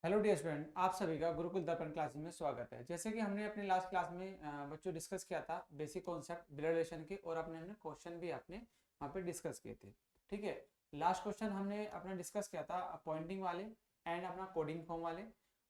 Hello dear student, आप सभी का गुरुकुल दर्पण क्लासेस में स्वागत है। जैसे कि हमने अपने लास्ट क्लास में बच्चों डिस्कस किया था बेसिक कॉन्सेप्ट ब्लड रिलेशन के, और हमने क्वेश्चन भी अपने वहाँ पे डिस्कस किए थे। ठीक है, लास्ट क्वेश्चन हमने अपना डिस्कस किया था पॉइंटिंग वाले एंड अपना कोडिंग फॉर्म वाले,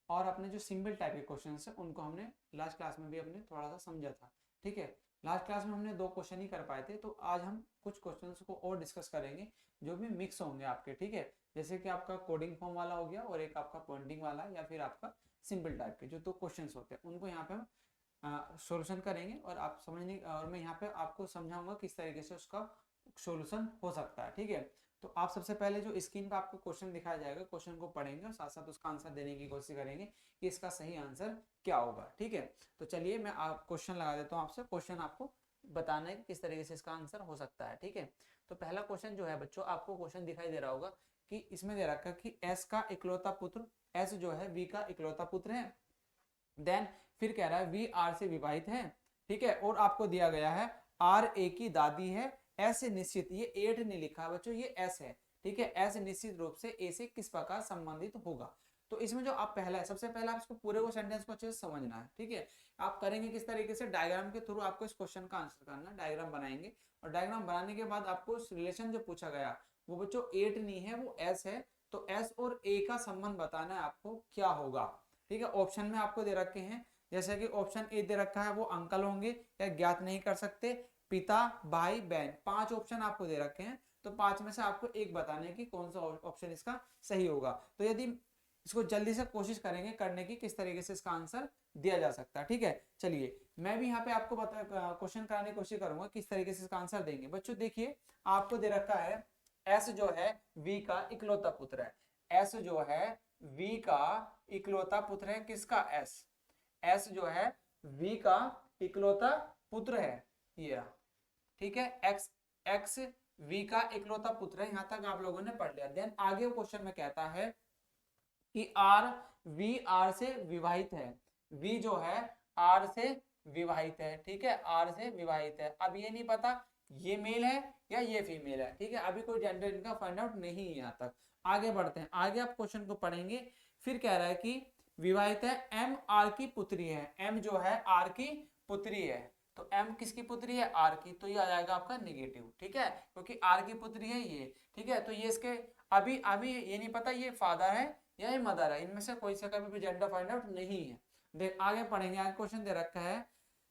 और अपने जो सिंबल टाइप के क्वेश्चन है उनको हमने लास्ट क्लास में भी अपने थोड़ा सा समझा था। ठीक है, लास्ट क्लास में हमने 2 क्वेश्चन ही कर पाए थे, तो आज हम कुछ क्वेश्चन को और डिस्कस करेंगे जो भी मिक्स होंगे आपके। ठीक है, जैसे कि आपका कोडिंग फॉर्म वाला हो गया और एक आपका पॉइंटिंग वाला, या फिर आपका सिंपल टाइप के जो 2 क्वेश्चंस होते हैं उनको यहाँ पे हम सॉल्यूशन करेंगे, और आप समझने और मैं यहाँ पे आपको समझाऊंगा किस तरीके से उसका सॉल्यूशन हो सकता है। ठीक है, तो आप सबसे पहले जो स्क्रीन पे आपको क्वेश्चन दिखाया जाएगा, क्वेश्चन को पढ़ेंगे और साथ साथ उसका आंसर देने की कोशिश करेंगे कि इसका सही आंसर क्या होगा। ठीक है, तो चलिए मैं आप क्वेश्चन लगा देता हूँ आपसे, क्वेश्चन आपको बताना है किस तरीके से इसका आंसर हो सकता है। ठीक है, तो पहला क्वेश्चन जो है बच्चों, आपको क्वेश्चन दिखाई दे रहा होगा कि इसमें दे रखा है कि एस का इकलौता पुत्र, एस जो है वी का इकलौता पुत्र है। देन फिर कह रहा है वी आर से विवाहित है। ठीक है, और आपको दिया गया है आर ए की दादी है। एस निश्चित, ये एट नहीं लिखा बच्चों, ये एस है। ठीक है, एस निश्चित रूप से ए से किस प्रकार संबंधित होगा। तो इसमें जो आप पहला है, सबसे पहले आप इसको पूरे वो सेंटेंस को अच्छे से समझना है। ठीक है, आप करेंगे किस तरीके से, डायग्राम के थ्रू आपको इस क्वेश्चन का आंसर करना है। डायग्राम बनाएंगे और डायग्राम बनाने के बाद आपको रिलेशन जो पूछा गया वो बच्चों एट नहीं है, वो एस है। तो एस और ए का संबंध बताना है आपको क्या होगा। ठीक है, ऑप्शन में आपको दे रखे हैं, जैसे कि ऑप्शन ए दे रखा है वो अंकल होंगे या ज्ञात नहीं कर सकते, पिता, भाई, बहन, 5 ऑप्शन आपको दे रखे हैं। तो 5 में से आपको एक बताने की कौन सा ऑप्शन इसका सही होगा। तो यदि इसको जल्दी से कोशिश करेंगे करने की किस तरीके से इसका आंसर दिया जा सकता है। ठीक है, चलिए मैं भी यहाँ पे आपको बता क्वेश्चन कराने की कोशिश करूंगा किस तरीके से इसका आंसर देंगे। बच्चों देखिए, आपको दे रखा है एस जो है वी का इकलौता पुत्र है। एस जो है वी का इकलौता पुत्र है, किसका, एस। एस जो है वी का इकलौता पुत्र है ये। ठीक है, एक्स, एक्स वी का इकलौता पुत्र है, यहां तक आप लोगों ने पढ़ लिया। देन आगे क्वेश्चन में कहता है कि आर वी आर से विवाहित है। वी जो है आर से विवाहित है। ठीक है, आर से विवाहित है। अब ये नहीं पता ये मेल है या ये फीमेल है। ठीक है, अभी कोई जेंडर इनका फाइंड आउट नहीं है। यहाँ तक आगे बढ़ते हैं, आगे आप क्वेश्चन को पढ़ेंगे। फिर कह रहा है कि विवाहित है, एम आर की पुत्री है। एम जो है आर की पुत्री है। तो एम किसकी पुत्री है, आर की। तो ये आ जाएगा आपका नेगेटिव। ठीक है, क्योंकि आर की पुत्री है ये। ठीक है, तो ये इसके अभी अभी ये नहीं पता ये फादर है या ये मदर है, इनमें से कोई सा कभी भी जेंडर फाइंड आउट नहीं है। देख आगे पढ़ेंगे, आगे क्वेश्चन दे रखा है।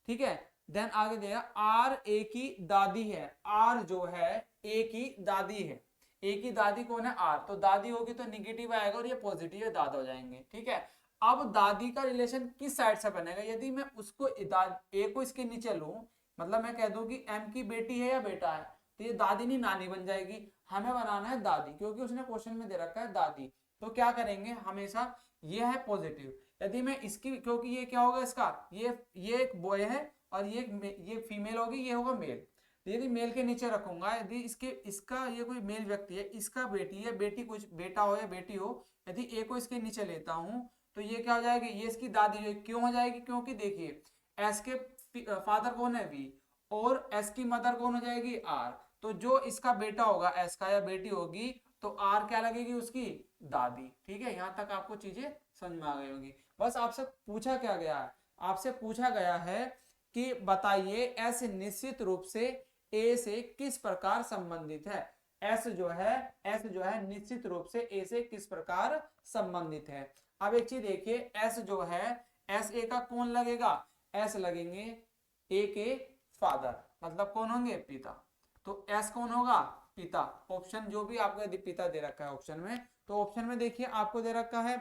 ठीक है, देन आगे देगा आर ए की दादी है। आर जो है ए की दादी है। ए की दादी कौन है, आर। तो दादी होगी तो निगेटिव आएगा और ये पॉजिटिव है, दादा हो जाएंगे। ठीक है, अब दादी का रिलेशन किस साइड से बनेगा, यदि मैं उसको ए को इसके नीचे लूं, मतलब मैं कह दूं कि एम की बेटी है या बेटा है, तो ये दादी नहीं नानी बन जाएगी। हमें बनाना है दादी, क्योंकि उसने क्वेश्चन में दे रखा है दादी। तो क्या करेंगे, हमेशा ये है पॉजिटिव। यदि मैं इसकी, क्योंकि ये क्या होगा इसका, ये एक बॉय है और ये फीमेल होगी, ये होगा मेल। तो यदि मेल के नीचे रखूंगा, यदि इसके इसका ये कोई मेल व्यक्ति है, इसका बेटी है, बेटी कुछ बेटा हो या बेटी हो, यदि ए को इसके नीचे लेता हूं, तो ये क्या हो जाएगी, ये इसकी दादी क्यों हो जाएगी, क्योंकि देखिए एस के फादर कौन है, वी, और एस की मदर कौन हो जाएगी, आर। तो जो इसका बेटा होगा एस का या बेटी होगी, तो आर क्या लगेगी, उसकी दादी। ठीक है, यहां तक आपको चीजें समझ में आ गई होंगी। बस आपसे पूछा क्या गया है, आपसे पूछा गया है कि बताइए एस निश्चित रूप से ए से किस प्रकार संबंधित है। एस जो है, एस जो है निश्चित रूप से ए से किस प्रकार संबंधित है। अब एक चीज देखिए, एस जो है एस ए का कौन लगेगा, एस लगेंगे ए के फादर, मतलब कौन होंगे, पिता। तो एस कौन होगा, पिता। ऑप्शन जो भी आपको यदि पिता दे रखा है ऑप्शन में, तो ऑप्शन में देखिए आपको दे रखा है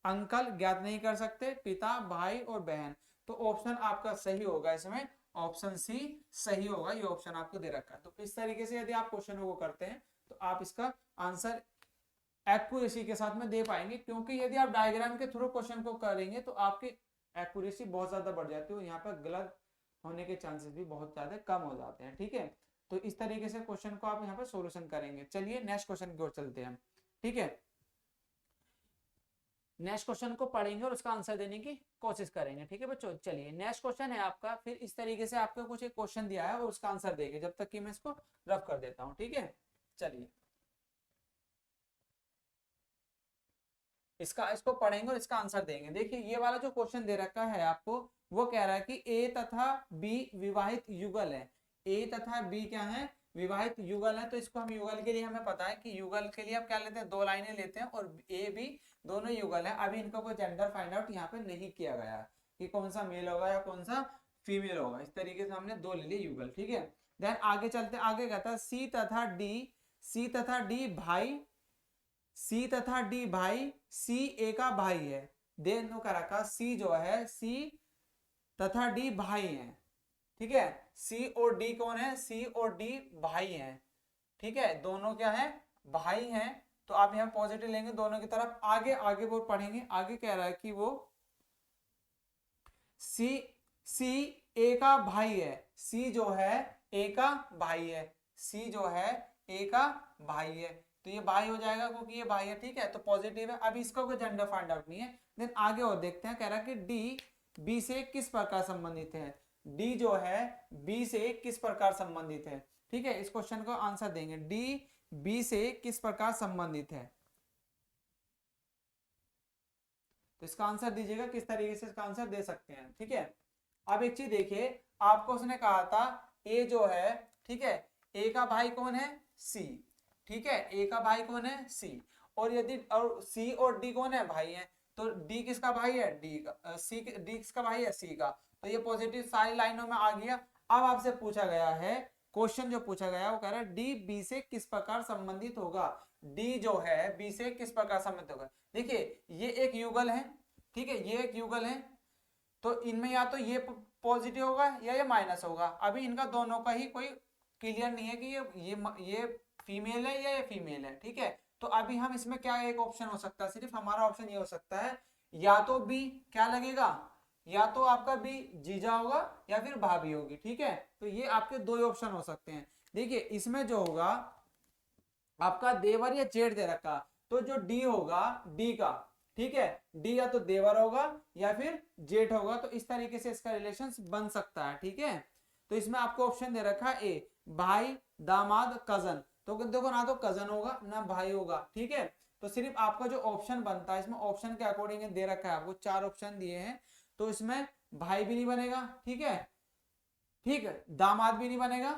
अंकल, ज्ञात नहीं कर सकते, पिता, भाई और बहन। तो ऑप्शन आपका सही होगा इसमें, ऑप्शन सी सही होगा। ये ऑप्शन आपको दे रखा है। तो इस तरीके से यदि आप क्वेश्चन को करते हैं तो आप इसका आंसर एक्यूरेसी के साथ में दे पाएंगे, क्योंकि यदि आप डायग्राम के थ्रू क्वेश्चन को करेंगे तो आपकी एक्यूरेसी बहुत ज्यादा बढ़ जाती है, यहाँ पर गलत होने के चांसेस भी बहुत ज्यादा कम हो जाते हैं। ठीक है, तो इस तरीके से क्वेश्चन को आप यहाँ पर सोल्यूशन करेंगे। चलिए नेक्स्ट क्वेश्चन की ओर चलते हैं। ठीक है, नेक्स्ट क्वेश्चन को पढ़ेंगे और उसका आंसर देने की कोशिश करेंगे। ठीक है बच्चों, चलिए नेक्स्ट क्वेश्चन है आपका। फिर इस तरीके से आपको कुछ एक क्वेश्चन दिया है और उसका आंसर देंगे, जब तक कि मैं इसको रफ कर देता हूं। ठीक है, चलिए इसको पढ़ेंगे और इसका आंसर देंगे। देखिए ये वाला जो क्वेश्चन दे रखा है आपको, वो कह रहा है कि ए तथा बी विवाहित युगल है। ए तथा बी क्या है, विवाहित युगल है। तो इसको हम युगल के लिए हमें पता है कि युगल के लिए आप क्या लेते हैं, दो लाइनें लेते हैं, और ए बी दोनों युगल है। अभी इनका कोई जेंडर फाइंड आउट यहाँ पे नहीं किया गया कि कौन सा मेल होगा या कौन सा फीमेल होगा। इस तरीके से हमने दो ले लिए युगल, ठीक है। देन आगे चलते, आगे कहता है सी तथा डी, सी तथा डी भाई, सी तथा डी भाई, सी ए का भाई है। देन वो कह रखा सी जो है, सी तथा डी भाई है, ठीक है। सी और डी कौन है, सी और डी भाई हैं, ठीक है, दोनों क्या है, भाई हैं। तो आप यहाँ पॉजिटिव लेंगे दोनों की तरफ। आगे आगे वो पढ़ेंगे, आगे कह रहा है कि वो सी, सी ए का भाई है, सी जो है ए का भाई है, सी जो है ए का भाई है। तो ये भाई हो जाएगा क्योंकि ये भाई है, ठीक है, तो पॉजिटिव है। अब इसका कोई जेंडर फाइंड आउट नहीं है। देन आगे और देखते हैं, कह रहा है कि डी बी से किस प्रकार संबंधित है। डी जो है बी से किस प्रकार संबंधित है, ठीक है। इस क्वेश्चन को आंसर देंगे, डी बी से किस प्रकार संबंधित है। तो इसका आंसर दीजिएगा, किस तरीके से इसका आंसर दे सकते हैं, ठीक है। अब एक चीज देखिए, आपको उसने कहा था ए जो है, ठीक है, ए का भाई कौन है, सी, ठीक है, ए का भाई कौन है, सी। और यदि और सी और डी कौन है, भाई है, तो डी किसका भाई है, डी का, सी डी किसका भाई है, सी का। तो ये पॉजिटिव सारी लाइनों में आ गया। अब आपसे पूछा गया है, क्वेश्चन जो पूछा गया वो कह रहा है डी बी से किस प्रकार संबंधित होगा। डी जो है बी से किस प्रकार संबंधित होगा। देखिए ये एक युगल है, ठीक है, ये एक युगल है, तो इनमें या तो ये पॉजिटिव होगा या ये माइनस होगा। अभी इनका दोनों का ही कोई क्लियर नहीं है कि ये फीमेल है या ये फीमेल है, ठीक है। तो अभी हम इसमें क्या, एक ऑप्शन हो सकता है, सिर्फ हमारा ऑप्शन ये हो सकता है, या तो बी क्या लगेगा, या तो आपका बी जीजा होगा या फिर भाभी होगी, ठीक है। तो ये आपके दो ही ऑप्शन हो सकते हैं। देखिए इसमें जो होगा आपका देवर या जेठ दे रखा, तो जो डी होगा, डी का, ठीक है, डी या तो देवर होगा या फिर जेठ होगा। तो इस तरीके से इसका रिलेशन बन सकता है, ठीक है। तो इसमें आपको ऑप्शन दे रखा है ए भाई, दामाद, कजन। तो देखो ना तो कजन होगा ना भाई होगा, ठीक है। तो सिर्फ आपका जो ऑप्शन बनता है, इसमें ऑप्शन के अकॉर्डिंग दे रखा है, आपको चार ऑप्शन दिए हैं। तो इसमें भाई भी नहीं बनेगा, ठीक है, ठीक है, दामाद भी नहीं बनेगा,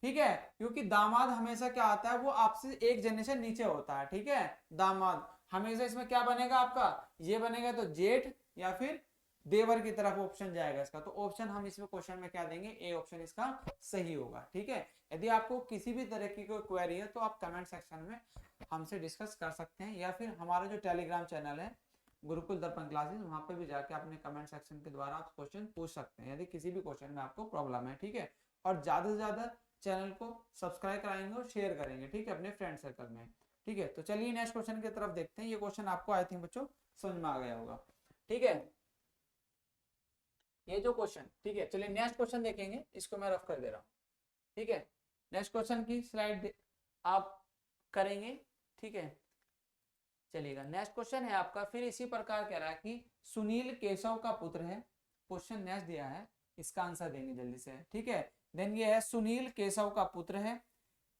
ठीक है, क्योंकि दामाद हमेशा क्या आता है, वो आपसे एक जनरेशन नीचे होता है, ठीक है। दामाद हमेशा इसमें क्या बनेगा आपका, ये बनेगा, तो जेठ या फिर देवर की तरफ ऑप्शन जाएगा इसका। तो ऑप्शन हम इसमें क्वेश्चन में क्या देंगे, ए ऑप्शन इसका सही होगा, ठीक है। यदि आपको किसी भी तरह की कोई क्वेरी है तो आप कमेंट सेक्शन में हमसे डिस्कस कर सकते हैं, या फिर हमारा जो टेलीग्राम चैनल है गुरुकुल दर्पण क्लासेस, वहां पे भी जाके अपने कमेंट सेक्शन के द्वारा आप क्वेश्चन पूछ सकते हैं, यदि किसी भी क्वेश्चन में आपको प्रॉब्लम है, ठीक है। और ज्यादा से ज्यादा चैनल को सब्सक्राइब कराएंगे और शेयर करेंगे, ठीक है, अपने फ्रेंड सर्कल में, ठीक है। तो चलिए नेक्स्ट क्वेश्चन की तरफ देखते हैं। ये क्वेश्चन आपको आई थिंक बच्चों समझ में आ गया होगा, ठीक है, ये जो क्वेश्चन, ठीक है। चलिए नेक्स्ट क्वेश्चन देखेंगे, इसको मैं रफ कर दे रहा हूँ, ठीक है। नेक्स्ट क्वेश्चन की स्लाइड आप करेंगे, ठीक है। चलिएगा, नेक्स्ट क्वेश्चन है आपका, फिर इसी प्रकार कह रहा है कि सुनील केशव का पुत्र है। क्वेश्चन नेक्स्ट दिया है, इसका आंसर देंगे जल्दी से, ठीक है। देन ये है सुनील केशव का पुत्र है,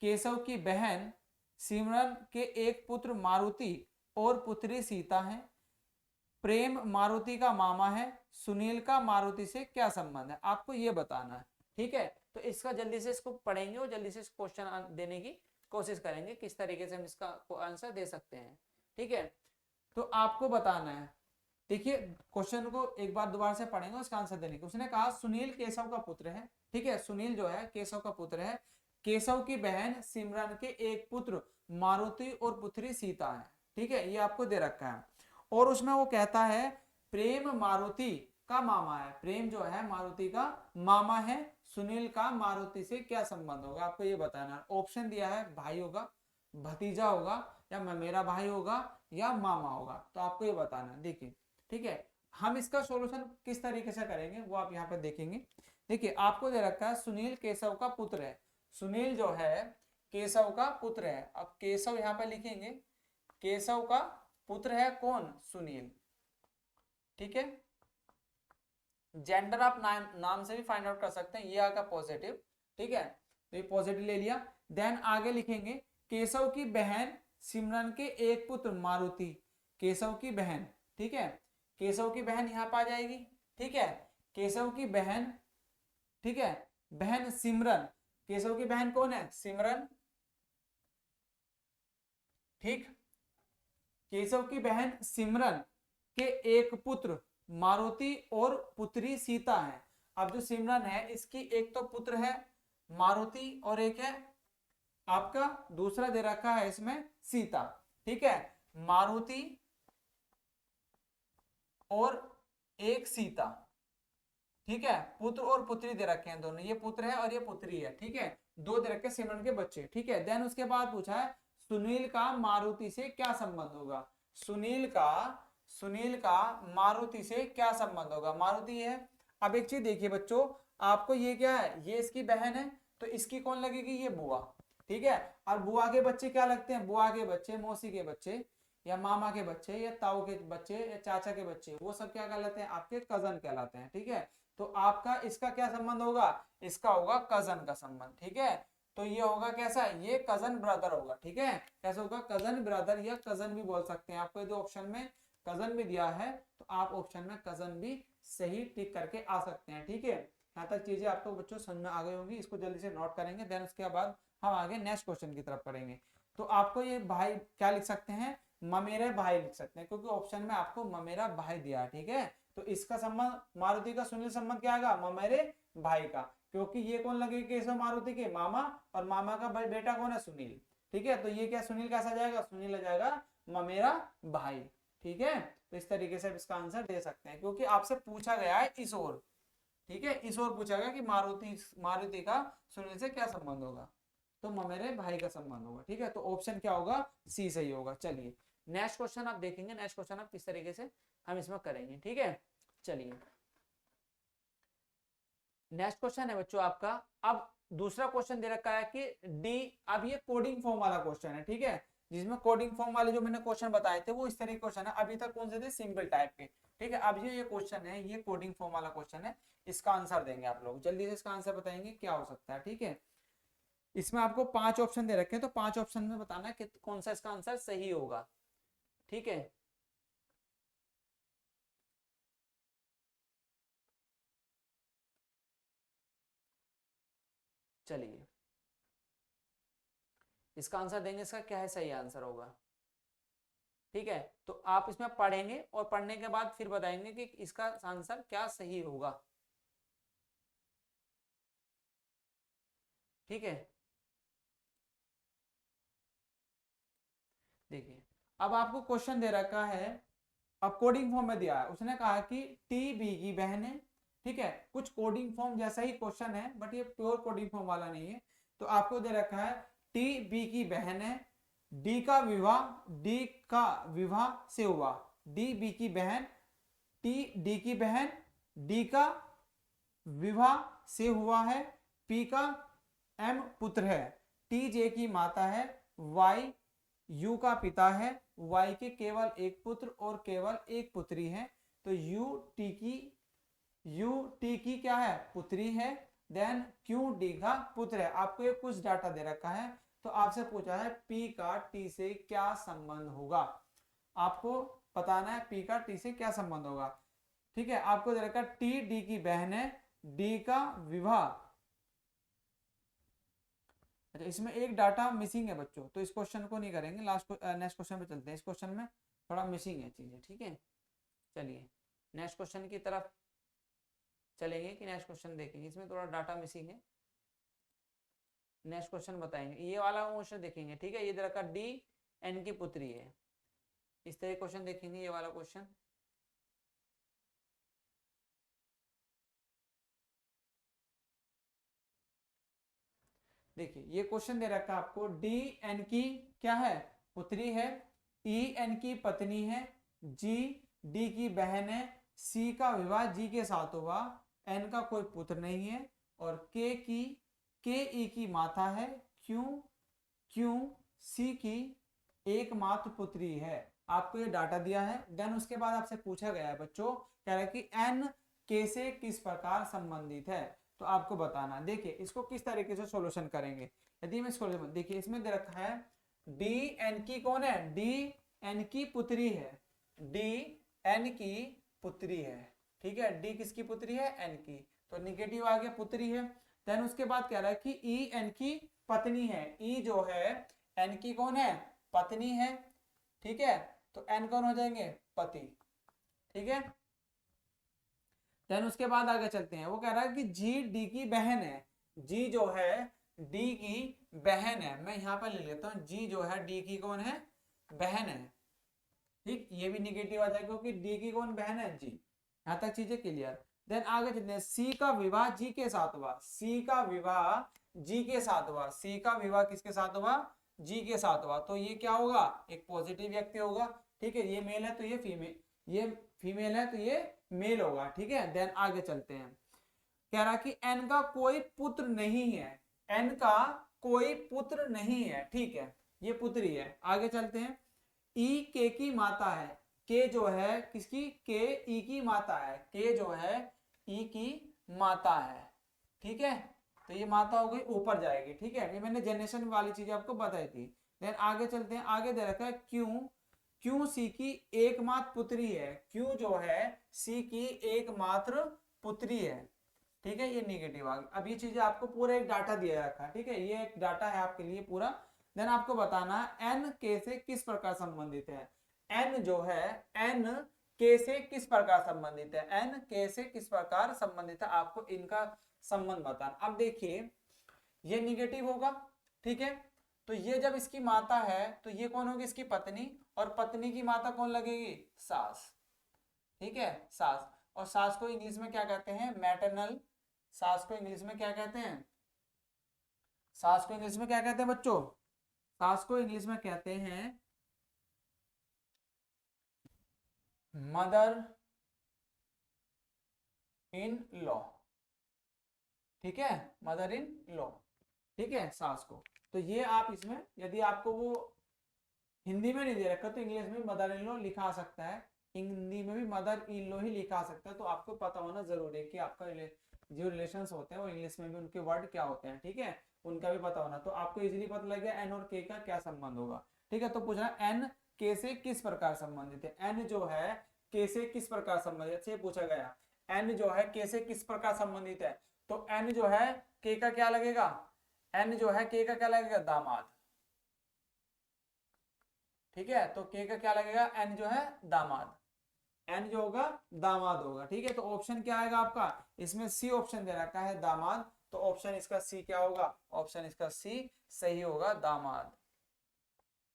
केशव की बहन सिमरन के एक पुत्र मारुति और पुत्री सीता है, प्रेम मारुति का मामा है, सुनील का मारुति से क्या संबंध है, आपको ये बताना है, ठीक है। तो इसका जल्दी से इसको पढ़ेंगे और जल्दी से इस क्वेश्चन देने की कोशिश करेंगे, किस तरीके से हम इसका आंसर दे सकते हैं, ठीक है। तो आपको बताना है, देखिए क्वेश्चन को एक बार दोबारा से पढ़ेंगे, उसका आंसर देने की। उसने कहा सुनील केशव का पुत्र है, ठीक है, सुनील जो है केशव का पुत्र है, केशव की बहन सिमरन के एक पुत्र मारुति और पुत्री सीता है, ठीक है, ये आपको दे रखा है। और उसमें वो कहता है प्रेम मारुति का मामा है, प्रेम जो है मारुति का मामा है, सुनील का मारुति से क्या संबंध होगा, आपको ये बताना है। ऑप्शन दिया है भाई होगा, भतीजा होगा, या मेरा भाई होगा, या मामा होगा। तो आपको ये बताना है, देखिए, ठीक है। हम इसका सॉल्यूशन किस तरीके से करेंगे वो आप यहाँ पे देखेंगे। देखिए आपको दे रखा है सुनील केशव का पुत्र है, सुनील जो है केशव का पुत्र है। अब केशव यहाँ पे लिखेंगे, केशव का पुत्र है कौन, सुनील, ठीक है। जेंडर आप नाम से भी फाइंड आउट कर सकते हैं, ये आगा पॉजिटिव, ठीक है, तो ये पॉजिटिव ले लिया। देन आगे लिखेंगे केशव की बहन सिमरन के एक पुत्र मारुति, केशव की बहन, ठीक है, केशव की बहन यहाँ पर आ जाएगी, ठीक है, केशव की बहन, ठीक है, बहन सिमरन, केशव की बहन कौन है, सिमरन, ठीक, केशव की बहन सिमरन के एक पुत्र मारुति और पुत्री सीता है। अब जो सिमरन है इसकी एक तो पुत्र है मारुति और एक है आपका दूसरा दे रखा है इसमें सीता, ठीक है, मारुति और एक सीता, ठीक है, पुत्र और पुत्री दे रखे हैं दोनों, ये पुत्र है और ये पुत्री है, ठीक है, दो दे रखे सिमरन के बच्चे, ठीक है। देन उसके बाद पूछा है सुनील का मारुति से क्या संबंध होगा, सुनील का मारुति से क्या संबंध होगा, मारुति है। अब एक चीज देखिए बच्चों, आपको ये क्या है, ये इसकी बहन है तो इसकी कौन लगेगी, ये बुआ, ठीक है। और बुआ के बच्चे क्या लगते हैं, बुआ के बच्चे, मौसी के बच्चे या मामा के बच्चे या ताऊ के बच्चे या चाचा के बच्चे, वो सब क्या कहलाते हैं, आपके कजन कहलाते हैं, ठीक है। तो आपका इसका क्या संबंध होगा, इसका होगा कजन का संबंध, ठीक है। तो ये होगा कैसा, ये कजन ब्रदर होगा, ठीक है, कैसा होगा, कजन ब्रदर या कजन भी बोल सकते हैं। आपको यदि ऑप्शन में कजन भी दिया है तो आप ऑप्शन में कजन भी सही टिक करके आ सकते हैं, ठीक है। यहाँ तक चीजें आपको बच्चों समझ में आ गई होंगी, इसको जल्दी से नोट करेंगे, देन उसके बाद हम आगे नेक्स्ट क्वेश्चन की तरफ पढ़ेंगे। तो आपको ये भाई क्या लिख सकते हैं, ममेरे भाई लिख सकते हैं, क्योंकि ऑप्शन में आपको ममेरा भाई दिया है, ठीक है। तो इसका संबंध मारुति का सुनील संबंध क्या आएगा, ममेरे भाई का, क्योंकि ये कौन लगेगा केशव मारुति के मामा और मामा का बेटा कौन है, सुनील, ठीक है। तो ये क्या सुनील कैसा जाएगा, सुनील आ जाएगा ममेरा भाई, ठीक है। तो इस तरीके से इसका आंसर दे सकते हैं, क्योंकि आपसे पूछा गया है इस ओर, ठीक है, इस ओर पूछा गया कि मारुति का सुनील से क्या संबंध होगा, तो ममेरे भाई का संबंध होगा, ठीक है। तो ऑप्शन क्या होगा, सी सही होगा। चलिए नेक्स्ट क्वेश्चन आप देखेंगे, नेक्स्ट क्वेश्चन आप किस तरीके से हम इसमें करेंगे, ठीक है। चलिए नेक्स्ट क्वेश्चन है बच्चों आपका, अब दूसरा क्वेश्चन दे रखा है कि डी, अब ये कोडिंग फॉर्म वाला क्वेश्चन है, ठीक है, जिसमें कोडिंग फॉर्म वाले जो मैंने क्वेश्चन बताए थे वो इस तरह के क्वेश्चन है, अभी तक कौन से थे, सिंपल टाइप के, ठीक है। अब ये क्वेश्चन है, ये कोडिंग फॉर्म वाला क्वेश्चन है, इसका आंसर देंगे आप लोग, जल्दी से इसका आंसर बताएंगे क्या हो सकता है, ठीक है। इसमें आपको 5 ऑप्शन दे रखे हैं, तो 5 ऑप्शन में बताना है कि कौन सा इसका आंसर सही होगा, ठीक है। चलिए इसका आंसर देंगे, इसका क्या है सही आंसर होगा, ठीक है। तो आप इसमें पढ़ेंगे और पढ़ने के बाद फिर बताएंगे कि इसका आंसर क्या सही होगा, ठीक है। देखिए अब आपको क्वेश्चन दे रखा है, अब कोडिंग फॉर्म में दिया है, उसने कहा कि टी बी की बहन है, ठीक है, कुछ कोडिंग फॉर्म जैसा ही क्वेश्चन है बट ये प्योर कोडिंग फॉर्म वाला नहीं है। तो आपको दे रखा है टी बी की बहन है, डी का विवाह से हुआ, डी बी की बहन, टी डी की बहन, डी का विवाह से हुआ है, पी का एम पुत्र है, टी जे की माता है, वाई यू का पिता है, वाई के केवल एक पुत्र और केवल एक पुत्री है, तो यू टी की क्या है, पुत्री है, देन क्यू डी का पुत्र है। आपको ये कुछ डाटा दे रखा है, तो आपसे पूछा है पी का टी से क्या संबंध होगा, आपको बताना है पी का टी से क्या संबंध होगा, ठीक है। आपको दे रखा टी डी की बहन है, डी का विवाह, अच्छा इसमें एक डाटा मिसिंग है बच्चों, तो इस क्वेश्चन को नहीं करेंगे, नेक्स्ट क्वेश्चन पे चलते हैं, इस क्वेश्चन में थोड़ा मिसिंग है चीजें, ठीक है। चलिए नेक्स्ट क्वेश्चन की तरफ चलेंगे कि नेक्स्ट क्वेश्चन देखेंगे, इसमें थोड़ा डाटा मिसिंग है, नेक्स्ट क्वेश्चन बताएंगे, ये वाला क्वेश्चन देखेंगे, ठीक है। ये दे रखा डी एन की पुत्री है, इस तरह क्वेश्चन देखेंगे, ये वाला क्वेश्चन, देखिए ये क्वेश्चन दे रखा है आपको, डी एन की क्या है, पुत्री है, ई एन की पत्नी है, जी डी की बहन है, सी का विवाह जी के साथ हुआ, एन का कोई पुत्र नहीं है, और के ई की माता है, क्यू सी की एकमात्र पुत्री है। आपको ये डाटा दिया है, देन उसके बाद आपसे पूछा गया है बच्चों, कह रहा है कि एन के से किस प्रकार संबंधित है, तो आपको बताना। देखिए इसको किस तरीके से सॉल्यूशन करेंगे, यदि मैं इसको देखिए इसमें दे रखा है डी एन की कौन है, डी एन की पुत्री है, डी एन की पुत्री है, ठीक है, डी किसकी पुत्री है, एन की, तो निगेटिव आ गया, पुत्री है। देन उसके बाद कह रहा है कि ई एन की पत्नी है, ई जो है एन की कौन है, पत्नी है, ठीक है, तो एन कौन हो जाएंगे, पति, ठीक है। देन उसके बाद आगे चलते हैं, वो कह रहा है कि जी डी की बहन है, जी जो है डी की बहन है, मैं यहां पर ले लेता हूं, जी जो है डी की कौन है, बहन है, ठीक, ये भी निगेटिव आ जाएगा क्योंकि डी की कौन बहन है, जी। यहां तक चीजें क्लियर। देन आगे चलते हैं, सी का विवाह जी के साथ हुआ, सी का विवाह जी के साथ हुआ, सी का विवाह किसके साथ हुआ, जी के साथ हुआ, तो ये क्या होगा, एक पॉजिटिव व्यक्ति होगा, ठीक है, ये मेल है तो ये फीमेल, ये फीमेल है तो ये मेल होगा, ठीक है। देन आगे चलते हैं, कह रहा कि एन का कोई पुत्र नहीं है, एन का कोई पुत्र नहीं है, ठीक है, ये पुत्री है। आगे चलते हैं, ई के की माता है, के जो है किसकी, के ई की माता है, के जो है ई की माता है, ठीक है, तो ये माता हो गई, ऊपर जाएगी, ठीक है, ये मैंने जनरेशन वाली चीज आपको बताई थी। देन आगे चलते हैं, आगे दे रखा है क्यों, क्यों सी की एकमात्र पुत्री है, क्यों जो है सी की एकमात्र पुत्री है, ठीक है, ये निगेटिव आ गया। अब ये चीजें आपको पूरा एक डाटा दिया रखा है, ठीक है, ये एक डाटा है आपके लिए पूरा। देन आपको बताना है एन के से किस प्रकार संबंधित है, एन जो है एन के से किस प्रकार संबंधित है, एन के से किस प्रकार संबंधित है, आपको इनका संबंध बताना। अब देखिए ये निगेटिव होगा, ठीक है, तो ये जब इसकी माता है तो ये कौन होगी, इसकी पत्नी, और पत्नी की माता कौन लगेगी, सास, ठीक है, सास, और सास को इंग्लिश में क्या कहते हैं, मैटरनल, सास को इंग्लिश में क्या कहते हैं, सास को इंग्लिश में क्या कहते हैं बच्चों, सास को इंग्लिश में कहते हैं मदर इन लॉ, ठीक है, मदर इन लॉ, ठीक है, सास को। तो ये आप इसमें यदि आपको वो हिंदी में नहीं दे रखा तो इंग्लिश में मदर इन लॉ लिखा सकता है, हिंदी में भी मदर इन लॉ ही लिखा सकता है, तो आपको पता होना जरूरी है कि आपका जो रिलेशंस होते हैं वो इंग्लिश में भी उनके वर्ड क्या होते हैं, ठीक है, उनका भी पता होना, तो आपको इजीली पता लग गया एन और के का क्या संबंध होगा, ठीक है। तो पूछना एन के से किस प्रकार संबंधित है, एन जो है के से किस प्रकार संबंधित है, पूछा गया, एन जो है के से किस प्रकार संबंधित है, तो एन जो है के का क्या लगेगा, एन जो है के का क्या लगेगा, दामाद, ठीक है, तो के का क्या लगेगा, एन जो है दामाद, एन जो होगा दामाद होगा, ठीक है। तो ऑप्शन क्या आएगा आपका, इसमें सी ऑप्शन दे रखा है दामाद, तो ऑप्शन इसका सी क्या होगा, ऑप्शन इसका सी सही होगा, दामाद,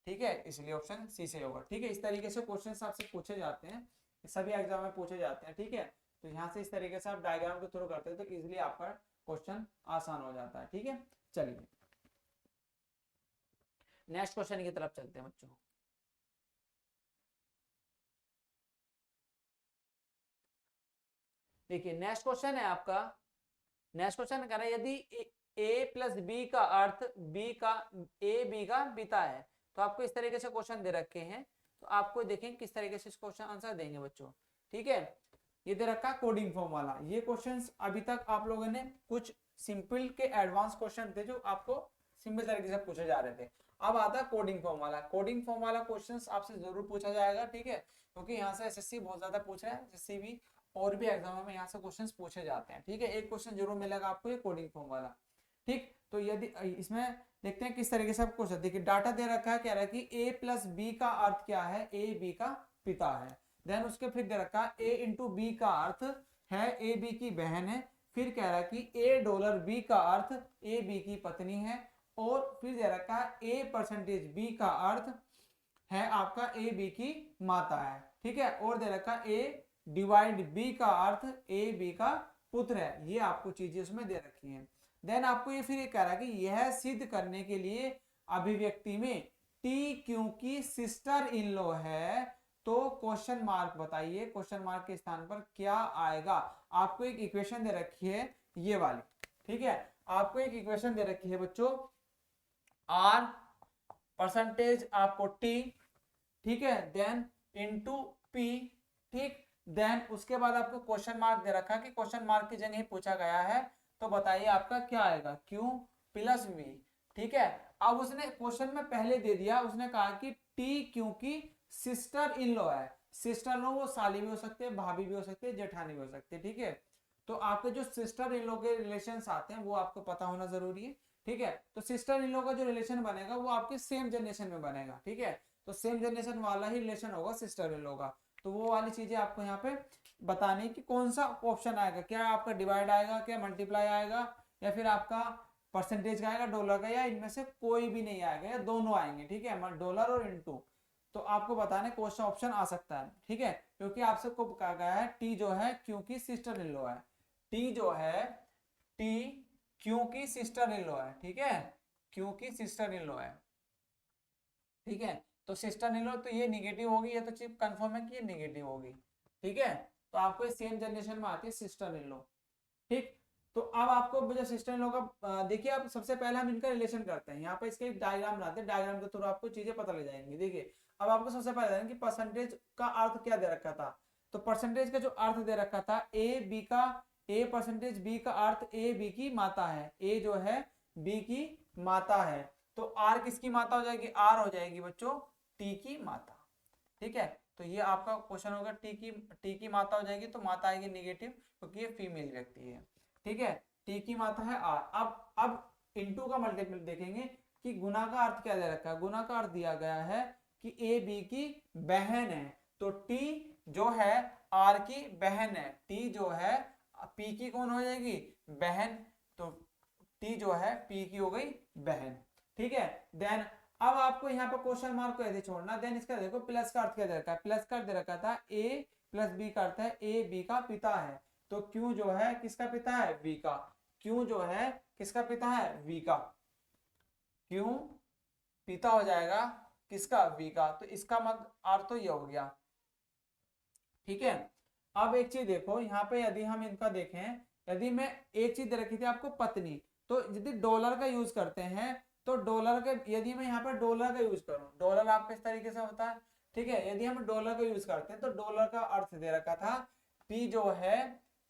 ठीक है, इसलिए ऑप्शन सी सही होगा, ठीक है। इस तरीके से क्वेश्चंस आपसे पूछे जाते हैं, सभी एग्जाम में पूछे जाते हैं, ठीक है, तो यहाँ से इस तरीके से आप डायग्राम के थ्रू करते हैं तो इजिली आपका क्वेश्चन आसान हो जाता है, ठीक है। चलिए नेक्स्ट क्वेश्चन की तरफ चलते हैं बच्चों। देखिए नेक्स्ट क्वेश्चन है आपका, नेक्स्ट क्वेश्चन कह रहा है यदि a प्लस बी का अर्थ बी का ए बी का पिता है, तो आपको इस तरीके से क्वेश्चन दे रखे हैं, तो आपको देखें किस तरीके से इस क्वेश्चन आंसर देंगे बच्चों, ठीक है। ये दे रखा कोडिंग फॉर्म वाला, ये क्वेश्चंस अभी तक आप लोगों ने कुछ सिंपल के एडवांस क्वेश्चन थे जो आपको सिंपल तरीके से पूछे जा रहे थे, अब आता है कोडिंग फॉर्म वाला, कोडिंग फॉर्म वाला क्वेश्चंस आपसे जरूर पूछा जाएगा, ठीक है, क्योंकि यहाँ से एसएससी बहुत ज्यादा पूछ रहा है, एसएससी भी और भी एग्जाम में यहाँ से क्वेश्चंस पूछे जाते हैं, ठीक है, एक क्वेश्चन जरूर मिलेगा आपको ये कोडिंग फॉर्म वाला, ठीक। तो यदि इसमें देखते हैं किस तरीके से आपको क्वेश्चन, देखिए डाटा दे रखा है, कह रहा है कि ए प्लस बी का अर्थ क्या है, ए बी का पिता है, देन उसके फिर दे रखा है ए इंटू बी का अर्थ है ए बी की बहन है, फिर कह रहा है कि ए डॉलर बी का अर्थ ए बी की पत्नी है, और फिर दे रखा है ए परसेंटेज बी का अर्थ है आपका ए बी की माता है, ठीक है, और दे रखा ए डिवाइड बी का अर्थ ए बी का पुत्र है, ये आपको चीजें उसमें दे रखी हैं। देन आपको ये फिर ये कह रहा है कि यह सिद्ध करने के लिए अभिव्यक्ति में टी क्योंकि सिस्टर इन लॉ है तो क्वेश्चन मार्क बताइए, क्वेश्चन मार्क के स्थान पर क्या आएगा, आपको एक इक्वेशन दे रखी है ये वाली, ठीक है, आपको एक इक्वेशन दे रखी है बच्चों, आर परसेंटेज आपको टी, ठीक है, देन इनटू पी, ठीक, देन उसके बाद आपको क्वेश्चन मार्क दे रखा है कि क्वेश्चन मार्क की जगह पूछा गया है, तो बताइए आपका क्या आएगा, Q प्लस V, ठीक है। अब उसने क्वेश्चन में पहले दे दिया, उसने कहा कि T क्योंकि सिस्टर इन लॉ है, सिस्टर लो वो साली भी हो सकते हैं, भाभी भी हो सकती है, जेठानी भी हो सकती है, ठीक है। तो आपके जो सिस्टर इन लोग के रिलेशन आते हैं वो आपको पता होना जरूरी है, ठीक है। तो सिस्टर इन लोग का जो रिलेशन बनेगा वो आपके सेम जनरेशन में बनेगा, ठीक है। तो सेम जनरेशन वाला ही रिलेशन होगा सिस्टर इन लोग का। तो वो वाली चीजें आपको यहाँ पे बतानी कि कौन सा ऑप्शन आएगा, क्या आपका डिवाइड आएगा, क्या मल्टीप्लाई आएगा, या फिर आपका परसेंटेज का आएगा डॉलर का, या इनमें से कोई भी नहीं आएगा, या दोनों आएंगे, ठीक है, डॉलर और इनटू। तो आपको बताने कौन सा ऑप्शन आ सकता है, ठीक है। क्योंकि आप सबको कहा गया है टी जो है क्योंकि सिस्टर इन लॉ है, टी जो है टी क्योंकि सिस्टर इन लॉ है, ठीक है, क्योंकि सिस्टर इन लॉ है, ठीक है। तो सिस्टर इन लॉ तो ये निगेटिव होगी, ये तो चीज कंफर्म है कि ये निगेटिव होगी, ठीक है। तो आपको सेम जनरेशन में आती है सिस्टर इन लॉ, ठीक। तो अब आपको जो सिस्टर इन लॉ का देखिए, आप सबसे पहले हम इनका रिलेशन करते हैं, यहाँ पे इसके एक डायग्राम बनाते हैं, डायग्राम के थ्रू आपको चीजें पता लग जाएंगी। देखिए अब आपको सबसे पहले कि परसेंटेज का अर्थ क्या दे रखा था। तो परसेंटेज का जो अर्थ दे रखा था ए बी का, ए परसेंटेज बी का अर्थ ए बी की माता है, ए जो है बी की माता है। तो आर किसकी माता हो जाएगी, आर हो जाएगी बच्चों टी की माता, ठीक है। तो ये आपका क्वेश्चन होगा टी की माता हो जाएगी, तो माता आएगी निगेटिव क्योंकि ये फीमेल व्यक्ति है, ठीक है। टी की माता है आर। अब इनटू का मल्टीपल देखेंगे कि गुना का अर्थ क्या दे रखा है। गुना का अर्थ दिया गया है कि ए बी की बहन है, तो टी जो है आर की बहन है, टी जो है पी की कौन हो जाएगी, बहन। तो टी जो है पी की हो गई बहन, ठीक है। देन अब आपको यहाँ पे क्वेश्चन मार्क को ऐसे छोड़ना। देन इसका देखो प्लस का अर्थ क्या दे रखा है, प्लस का अर्थ दे रखा था ए प्लस बी का अर्थ है ए बी का पिता है। तो क्यू जो है किसका पिता है, वी का। क्यू जो है किसका पिता है, वी का। क्यू पिता हो जाएगा किसका, वी का। तो इसका मत अर्थ तो ये हो गया, ठीक है। अब एक चीज देखो यहाँ पे, यदि हम इनका देखें, यदि मैं एक चीज दे रखी थी आपको पत्नी, तो यदि डॉलर का यूज करते हैं तो डॉलर के, यदि मैं यहाँ पर डॉलर का यूज करूँ, डॉलर आपको इस तरीके से होता है, ठीक है। यदि हम डॉलर का यूज करते हैं तो डॉलर का अर्थ दे रखा था पी जो है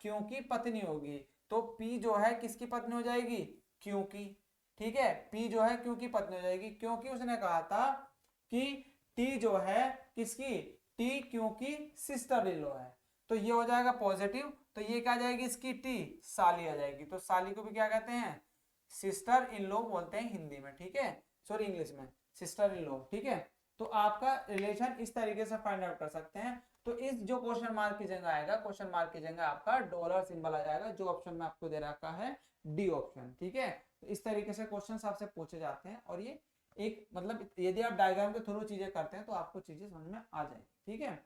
क्योंकि पत्नी होगी। तो पी जो है किसकी पत्नी हो जाएगी, क्योंकि, ठीक है। पी जो है क्योंकि पत्नी हो जाएगी, क्योंकि उसने कहा था कि टी जो है किसकी, टी क्योंकि सिस्टर इन लॉ है। तो ये हो जाएगा पॉजिटिव, तो ये क्या जाएगी इसकी टी, साली आ जाएगी। तो साली को भी क्या कहते हैं, सिस्टर इन लॉ बोलते हैं हिंदी में, ठीक है, सॉरी इंग्लिश में सिस्टर इन लॉ, ठीक है। तो आपका रिलेशन इस तरीके से फाइंड आउट कर सकते हैं। तो इस जो क्वेश्चन मार्क की जगह आएगा, क्वेश्चन मार्क की जगह आपका डॉलर सिंबल आ जाएगा, जो ऑप्शन में आपको दे रखा है डी ऑप्शन, ठीक है। तो इस तरीके से क्वेश्चन आपसे पूछे जाते हैं, और ये एक मतलब यदि आप डायग्राम के थ्रू चीजें करते हैं तो आपको चीजें समझ में आ जाएगी, ठीक है।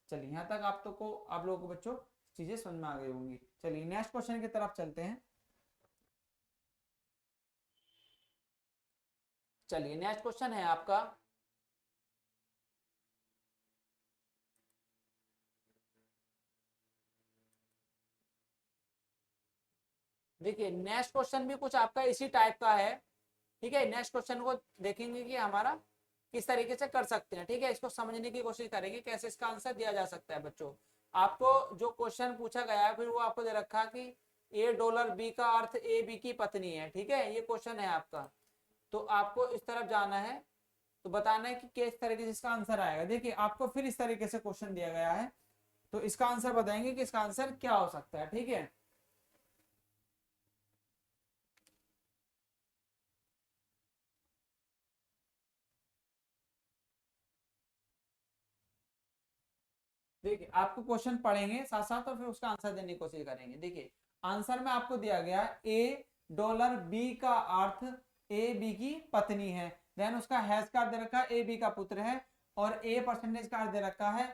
चलिए यहाँ तक आप लोगों को बच्चों चीजें समझ में आ गई होंगी। चलिए नेक्स्ट क्वेश्चन की तरफ चलते हैं। चलिए नेक्स्ट क्वेश्चन है आपका, देखिए नेक्स्ट क्वेश्चन भी कुछ आपका इसी टाइप का है, ठीक है। नेक्स्ट क्वेश्चन को देखेंगे कि हमारा किस तरीके से कर सकते हैं, ठीक है। इसको समझने की कोशिश करेंगे कैसे इसका आंसर दिया जा सकता है। बच्चों आपको जो क्वेश्चन पूछा गया है फिर वो आपको दे रखा कि ए डॉलर बी का अर्थ ए बी की पत्नी है, ठीक है, ये क्वेश्चन है आपका। तो आपको इस तरफ जाना है, तो बताना है कि किस तरीके से इसका आंसर आएगा। देखिए आपको फिर इस तरीके से क्वेश्चन दिया गया है, तो इसका आंसर बताएंगे कि इसका आंसर क्या हो सकता है, ठीक है। देखिए आपको क्वेश्चन पढ़ेंगे साथ साथ और फिर उसका आंसर देने की कोशिश करेंगे। देखिए आंसर में आपको दिया गया ए डॉलर बी का अर्थ ए बी की पत्नी है, देन उसका हैश का अर्थ दे रखा है ए बी का पुत्र है, और ए परसेंटेज का अर्थ दे रखा है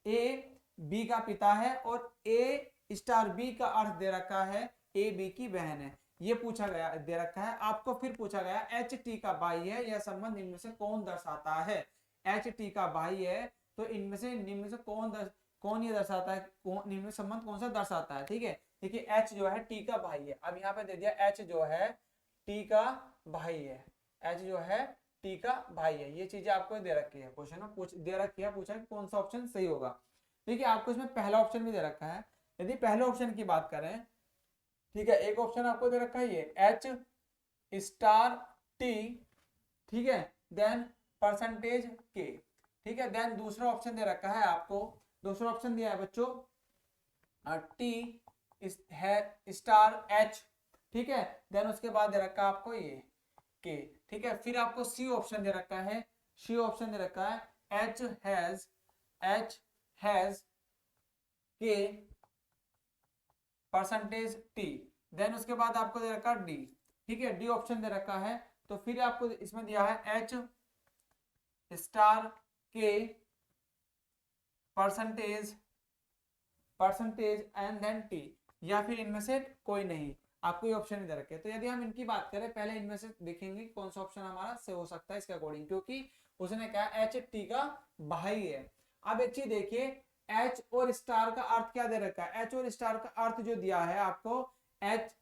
ए बी का पिता है, और ए स्टार बी का अर्थ दे रखा है ए बी की बहन है। ये पूछा गया दे रखा है। आपको फिर पूछा गया एच टी का भाई है, यह संबंध इनमें से कौन दर्शाता है। एच टी का भाई है, तो इनमें से निम्न से कौन ये दर्शाता है, कौन निम्न संबंध कौन सा दर्शाता है, ठीक है। देखिए एच जो है टी का भाई है, अब यहाँ पे दे दिया एच जो है टी का भाई है, एच जो है टी का भाई है। ये चीजें आपको दे रखी है, क्वेश्चन में दे रखी है, पूछा कि कौन सा ऑप्शन सही होगा। देखिए आपको इसमें पहला ऑप्शन भी दे रखा है। यदि पहले ऑप्शन की बात करें, ठीक है, एक ऑप्शन आपको दे रखा है ये एच स्टार टी, ठीक है, देन परसेंटेज के, ठीक है। देन दूसरा ऑप्शन दे रखा है आपको दूसरा ऑप्शन दिया है बच्चों टी है स्टार एच, ठीक है। देन उसके बाद दे रखा है आपको ये के, ठीक है। फिर आपको सी ऑप्शन दे रखा है, सी ऑप्शन दे रखा है एच हैज के परसेंटेज टी। देन उसके बाद आपको दे रखा है डी, ठीक है, डी ऑप्शन दे रखा है। तो फिर आपको इसमें दिया है एच स्टार के परसेंटेज एंड देन टी, या फिर इनमें से कोई नहीं, आपको ये ऑप्शन नहीं दे रखे। तो यदि हम इनकी बात करें, पहले इनमें से देखेंगे कौन सा ऑप्शन हमारा से हो सकता है इसके अकॉर्डिंग, क्योंकि उसने कहा एच टी का भाई है। अब एक चीज देखिए, एच और स्टार का अर्थ क्या दे रखा है, एच और स्टार का अर्थ जो दिया है आपको, एच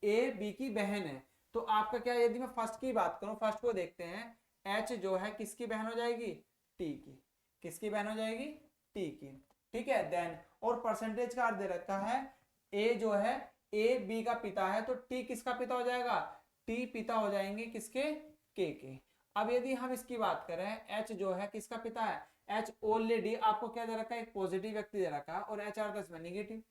ए बी की बहन है। तो आपका क्या, यदि मैं फर्स्ट की बात करूं, फर्स्ट को देखते हैं, एच जो है किसकी बहन हो जाएगी, टी की। किसकी बहन हो जाएगी, टी की, ठीक है। देन और परसेंटेज का अर्थ दे रखा है, ए जो है ए बी का पिता है, तो टी किसका पिता हो जाएगा, टी पिता हो जाएंगे किसके, के। अब यदि हम इसकी बात करें, एच जो है किसका पिता है, एच ऑलरेडी आपको क्या दे रखा है, एक पॉजिटिव व्यक्ति दे रखा है, और एच आर इसमें नेगेटिव,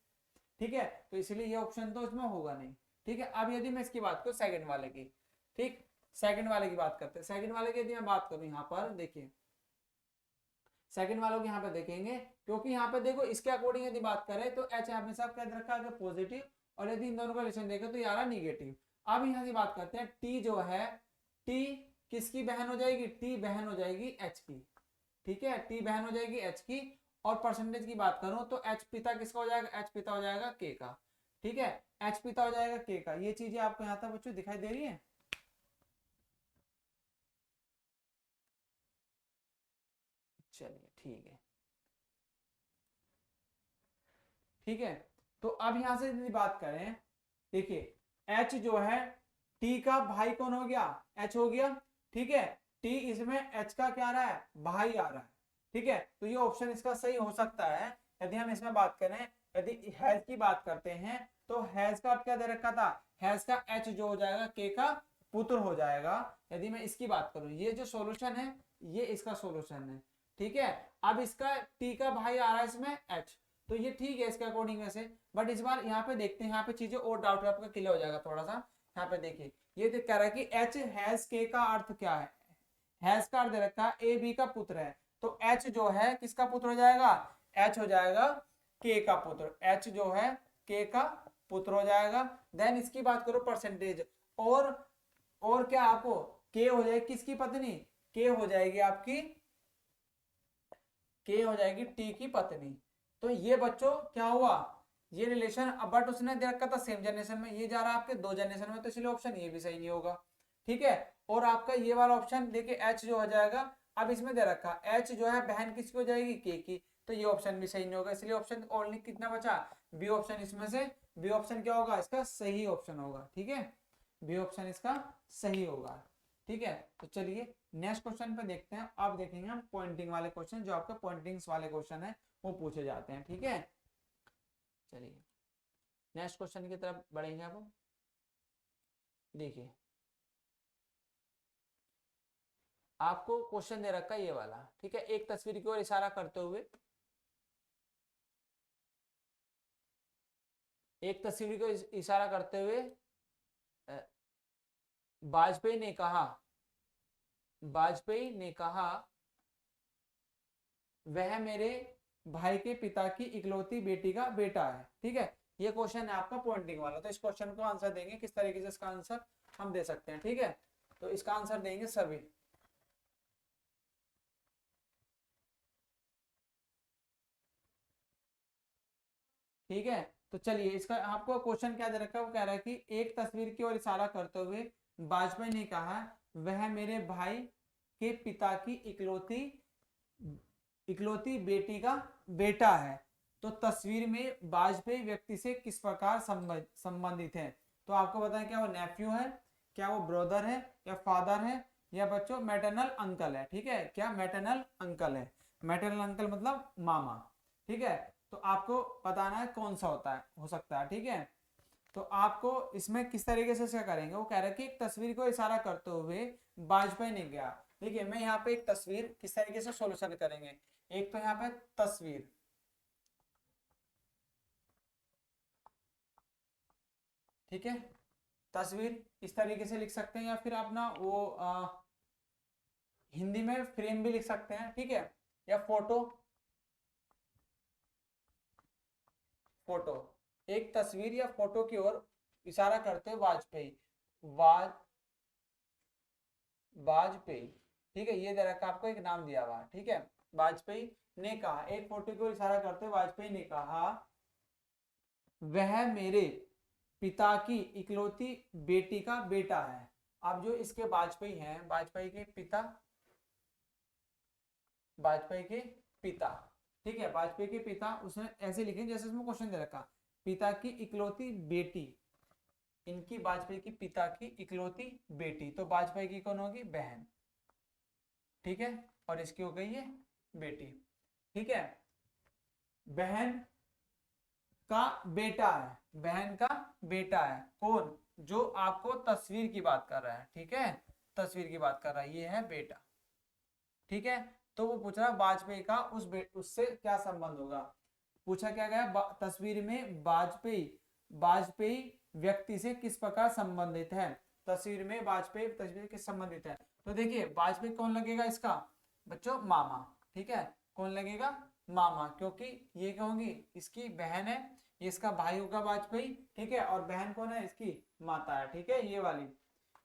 ठीक है। तो इसलिए ये ऑप्शन तो इसमें होगा नहीं, ठीक है। अब यदि मैं इसकी बात करूं सेकंड वाले की, ठीक, सेकंड वाले की बात करते हैं। सेकंड वाले की यदि मैं बात करूं, यहाँ पर देखिए सेकंड वालों की यहाँ पे देखेंगे, क्योंकि यहाँ पे देखो इसके अकॉर्डिंग यदि बात करें तो एच हमेशा क्या दे रखा है, पॉजिटिव, और यदि इन दोनों का रिलेशन देखें तो यार निगेटिव। अब यहाँ से बात करते हैं, टी जो है, टी किसकी बहन हो जाएगी, टी बहन हो जाएगी एच की, ठीक है, टी बहन हो जाएगी एच की। और परसेंटेज की बात करूं तो एच पिता किसका हो जाएगा, एच पिता हो जाएगा के का, ठीक है, एच पिता हो जाएगा के का। ये चीजें आपको यहाँ तक बच्चों दिखाई दे रही है, चलिए ठीक है, ठीक है। तो अब यहां से यदि बात करें, देखिए एच जो है, टी का भाई कौन हो गया, एच हो गया, ठीक है। टी इसमें एच का क्या आ रहा है, भाई आ रहा है, ठीक है। तो ये ऑप्शन इसका सही हो सकता है। यदि हम इसमें बात करें, यदि हैज की बात करते हैं, तो हैज का क्या दे रखा था, हैज का एच जो हो जाएगा के का पुत्र हो जाएगा। यदि मैं इसकी बात करूं, ये जो सॉल्यूशन है ये इसका सॉल्यूशन है, ठीक है। अब इसका टी का भाई आ रहा है इसमें एच, तो ये ठीक है इसके अकॉर्डिंग वैसे। बट इस बार यहाँ पे देखते हैं, यहाँ पे चीजें और डाउट आपका क्लियर हो जाएगा थोड़ा सा। यहाँ पे देखिए, ये तो कह रहा है कि एच हैज के का अर्थ क्या है, हैज का अर्थ दे रखा है ए बी का पुत्र है, तो एच जो है किसका पुत्र हो जाएगा, एच हो जाएगा के का पुत्र, एच जो है के का पुत्र हो जाएगा। देन इसकी बात करो परसेंटेज, और क्या आपको के हो जाएगी किसकी पत्नी, के हो जाएगी आपकी, के हो जाएगी टी की पत्नी। तो ये बच्चों क्या हुआ, ये रिलेशन, बट उसने दे रखा था सेम जनरेशन में, ये जा रहा है आपके दो जनरेशन में, तो इसलिए ऑप्शन ये भी सही नहीं होगा, ठीक है। और आपका ये वाला ऑप्शन देखिए एच जो हो जाएगा, अब इसमें दे रखा एच जो है बहन किसकी हो जाएगी, के की, तो ये ऑप्शन भी सही नहीं होगा, इसलिए ऑप्शन ओनली कितना बचा, बी ऑप्शन। इसमें से बी ऑप्शन क्या होगा, इसका सही ऑप्शन होगा, ठीक है, बी ऑप्शन इसका सही होगा, ठीक है। तो चलिए नेक्स्ट क्वेश्चन पे देखते हैं। अब देखेंगे हम पॉइंटिंग वाले क्वेश्चन, जो आपका पॉइंटिंग्स वाले क्वेश्चन है वो पूछे जाते हैं, ठीक है। चलिए नेक्स्ट क्वेश्चन की तरफ बढ़ेंगे। अब देखिए आपको क्वेश्चन दे रखा है ये वाला, ठीक है, एक तस्वीर की ओर इशारा करते हुए, एक तस्वीर को इशारा करते हुए वाजपेयी ने कहा, वाजपेयी ने कहा वह मेरे भाई के पिता की इकलौती बेटी का बेटा है, ठीक है। ये क्वेश्चन है आपका पॉइंटिंग वाला। तो इस क्वेश्चन को आंसर देंगे किस तरीके से, इसका आंसर हम दे सकते हैं, ठीक है। तो इसका आंसर देंगे सभी, ठीक है। तो चलिए इसका आपको क्वेश्चन क्या दे रखा है, वो कह रहा है कि एक तस्वीर की ओर इशारा करते हुए वाजपेयी ने कहा वह मेरे भाई के पिता की इकलौती इकलौती बेटी का बेटा है। तो तस्वीर में वाजपेयी व्यक्ति से किस प्रकार संबंधित है, तो आपको बताएं क्या वो नेफ्यू है, क्या वो ब्रदर है, या फादर है, या बच्चों मैटरनल अंकल है, ठीक है, क्या मैटरनल अंकल है, मैटरनल अंकल मतलब मामा, ठीक है। तो आपको बताना है कौन सा होता है, हो सकता है, ठीक है। तो आपको इसमें किस तरीके से क्या करेंगे, वो कह रहे हैं कि एक तस्वीर को इशारा करते हुए वाजपेयी ने गया। देखिए मैं यहाँ पे एक तस्वीर किस तरीके से सोल्यूशन करेंगे, एक तो यहाँ पे तस्वीर, ठीक है, तस्वीर इस तरीके से लिख सकते हैं, या फिर आप ना वो हिंदी में फ्रेम भी लिख सकते हैं, ठीक है, या फोटो। फोटो, एक तस्वीर या फोटो की ओर इशारा करते हुए वाजपेयी, वाज वाजपेयी, ठीक है, ये दे रखा आपको, एक नाम दिया हुआ, ठीक है। वाजपेयी ने कहा, एक फोटो की ओर इशारा करते हुए वाजपेयी ने कहा, वह मेरे पिता की इकलौती बेटी का बेटा है। अब जो इसके वाजपेयी हैं, वाजपेयी के पिता, वाजपेयी के पिता, ठीक है, वाजपेयी के पिता, उसने ऐसे लिखे जैसे उसमें क्वेश्चन दे रखा, पिता की इकलौती बेटी, इनकी वाजपेयी की पिता की इकलौती बेटी, तो वाजपेयी की कौन होगी, बहन, ठीक है, और इसकी हो गई है बेटी, ठीक है। बहन का बेटा है, बहन का बेटा है कौन, जो आपको तस्वीर की बात कर रहा है, ठीक है, तस्वीर की बात कर रहा है, ये है बेटा, ठीक है। तो वो पूछ रहा है वाजपेयी का उससे क्या संबंध होगा, पूछा क्या गया, तस्वीर में वाजपेयी, वाजपेयी व्यक्ति से किस प्रकार संबंधित है, तस्वीर में वाजपेयी तस्वीर किस संबंधित है। तो देखिए वाजपेयी कौन लगेगा इसका बच्चों, मामा, ठीक है, कौन लगेगा, मामा, क्योंकि ये क्या होगी, इसकी बहन है, ये इसका भाई होगा वाजपेयी, ठीक है, और बहन कौन है, इसकी माता है, ठीक है, ये वाली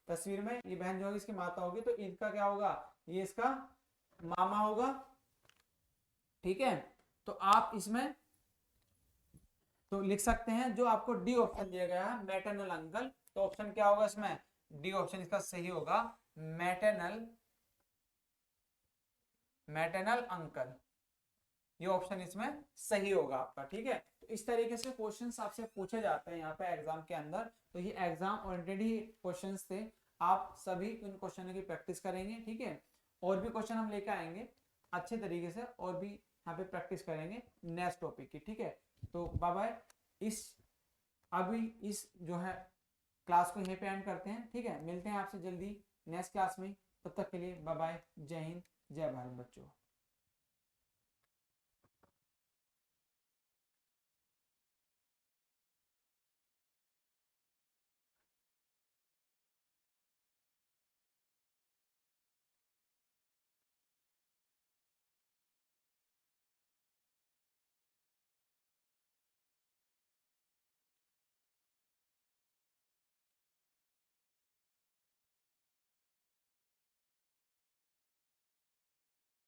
तस्वीर में ये बहन जो होगी इसकी माता होगी, तो इनका क्या होगा, ये इसका मामा होगा, ठीक है। तो आप इसमें तो लिख सकते हैं, जो आपको डी ऑप्शन दिया गया है मैटरनल अंकल, तो ऑप्शन क्या होगा इसमें, डी ऑप्शन इसका सही होगा, मैटरनल, मैटरनल अंकल, ये ऑप्शन इसमें सही होगा आपका, ठीक है। तो इस तरीके से क्वेश्चंस आपसे पूछे जाते हैं यहाँ पे एग्जाम के अंदर, तो ये एग्जाम ऑलरेडी क्वेश्चंस थे, आप सभी उन क्वेश्चनों की प्रैक्टिस करेंगे, ठीक है, और भी क्वेश्चन हम लेकर आएंगे अच्छे तरीके से, और भी यहाँ पे प्रैक्टिस करेंगे नेक्स्ट टॉपिक की, ठीक है। तो बाय बाय, अभी इस जो है क्लास को यहीं पे एंड करते हैं, ठीक है, मिलते हैं आपसे जल्दी नेक्स्ट क्लास में, तब तक के लिए बाय बाय, जय हिंद, जय भारत बच्चों।